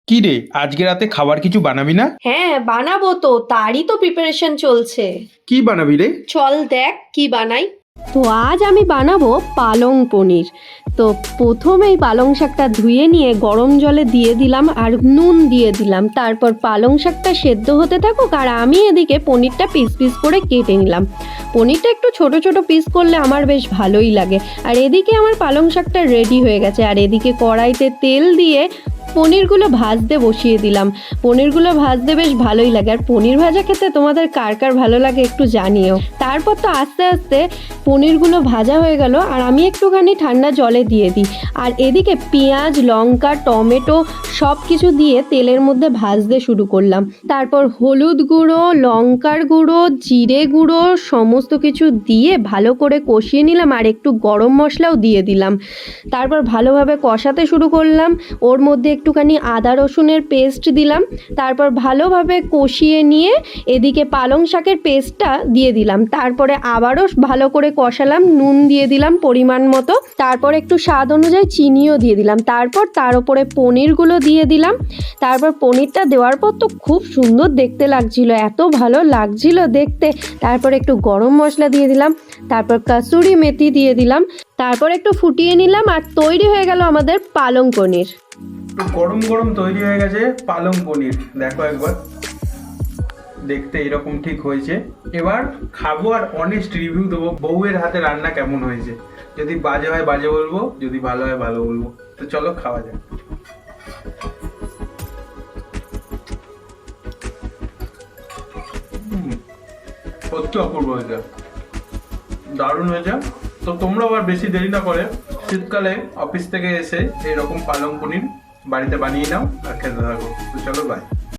কি রে, আজকে রাতে খাবার কিছু বানাবি না? হ্যাঁ বানাবো তো, তারই তো প্রিপারেশন চলছে। কি বানাবি রে? চল দেখ কি বানাই। তো আজ আমি বানাবো পালং পনির। তো প্রথমেই পালং শাকটা ধুয়ে নিয়ে গরম জলে দিয়ে দিলাম আর নুন দিয়ে দিলাম। তারপর পালং শাকটা সেদ্ধ হতে থাকুক আর আমি এদিকে পনিরটা পিস পিস করে কেটে নিলাম। পনিরটা একটু ছোট ছোট পিস করলে আমার বেশ ভালোই লাগে। আর এদিকে আমার পালং শাকটা রেডি হয়ে গেছে। আর এদিকে কড়াইতে তেল দিয়ে পনিরগুলো ভাজতে বসিয়ে দিলাম। পনিরগুলো ভাজতে বেশ ভালোই লাগে। আর পনির ভাজা খেতে তোমাদের কার কার ভালো লাগে একটু জানিও। তারপর তো আস্তে আস্তে পনিরগুলো ভাজা হয়ে গেল আর আমি একটুখানি ঠান্ডা জলে দিয়ে দিই। আর এদিকে পেঁয়াজ, লঙ্কা, টমেটো সব কিছু দিয়ে তেলের মধ্যে ভাজতে শুরু করলাম। তারপর হলুদ গুঁড়ো, লঙ্কার গুঁড়ো, জিরে গুঁড়ো সমস্ত কিছু দিয়ে ভালো করে কষিয়ে নিলাম আর একটু গরম মশলাও দিয়ে দিলাম। তারপর ভালোভাবে কষাতে শুরু করলাম। ওর মধ্যে একটুখানি আদা রসুনের পেস্ট দিলাম। তারপর ভালোভাবে কষিয়ে নিয়ে এদিকে পালং শাকের পেস্টটা দিয়ে দিলাম। তারপরে আবারও ভালো করে কষালাম, নুন দিয়ে দিলাম পরিমাণ মতো। তারপর একটু স্বাদ অনুযায়ী চিনিও দিয়ে দিলাম। তারপর তার উপরে পনিরগুলো দিয়ে দিলাম। তারপর পনিরটা দেওয়ার পর তো খুব সুন্দর দেখতে লাগছিল, এত ভালো লাগছিল দেখতে। তারপর একটু গরম মশলা দিয়ে দিলাম। তারপর কাসুরি মেথি দিয়ে দিলাম। তারপর একটু ফুটিয়ে নিলাম আর তৈরি হয়ে গেল আমাদের পালং পনির। গরম গরম তৈরি হয়ে গেছে পালং পনির। দেখো একবার, দেখতে এরকম ঠিক হয়েছে। এবার খাবো আর অনেস্ট রিভিউ দেবো বউয়ের হাতে রান্না কেমন হয়েছে। যদি বাজে হয় বাজে বলবো, যদি ভালো হয় ভালো বলবো। তো চলো খাওয়া যাক। সত্যি অপূর্ব হয়েছে, দারুণ হয়েছে। তো তোমরা আবার বেশি দেরি না করে শীতকালে অফিস থেকে এসে এরকম পালং পনির বাড়িতে বানিয়ে নাও আর খেতে থাকো। তো চলো বাই।